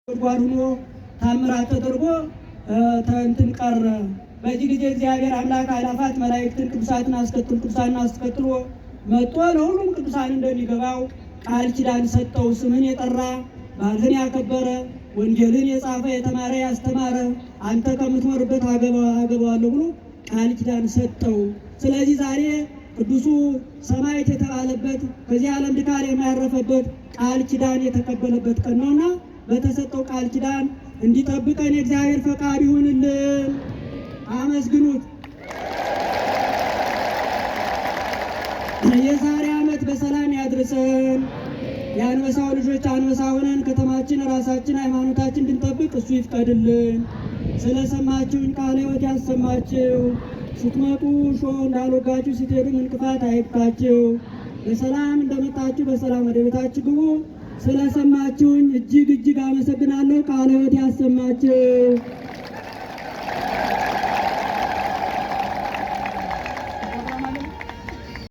ጓዱኖ ታምራት ተደርጎ እንትን ቀረ። በዚህ ጊዜ እግዚአብሔር አምላክ አእላፋት መላእክትን ቅዱሳትን አስከትሎ መጥቶ ለሁሉም ቅዱሳን እንደሚገባው ቃል ኪዳን ሰጠው። ስምን የጠራ ባልህን ያከበረ ወንጌልን የጻፈ የተማረ ያስተማረ አንተ ከምትኖርበት አገባዋለሁ ብሎ ቃል ኪዳን ሰጠው። ስለዚህ ዛሬ ቅዱሱ ሰማዕት የተባለበት ከዚህ ዓለም ድካም የማያረፈበት ቃል ኪዳን የተቀበለበት ቀን ነውና በተሰጠው ቃል ኪዳን እንዲጠብቀን የእግዚአብሔር ፈቃድ ይሁንልን። አመስግኑት። የዛሬ ዓመት በሰላም ያድርሰን። የአንበሳው ልጆች አንበሳ ሆነን ከተማችን ራሳችን ሃይማኖታችን እንድንጠብቅ እሱ ይፍቀድልን። ስለሰማችሁኝ ቃለ ሕይወት ያሰማችሁ። ስትመጡ ሾህ እንዳልወጋችሁ ስትሄዱ እንቅፋት አይግታችሁ። በሰላም እንደመጣችሁ በሰላም ወደ ቤታችሁ ግቡ። ስለሰማችሁኝ እጅግ አመሰግናለሁ። ቃለ ሕይወት ያሰማችሁ።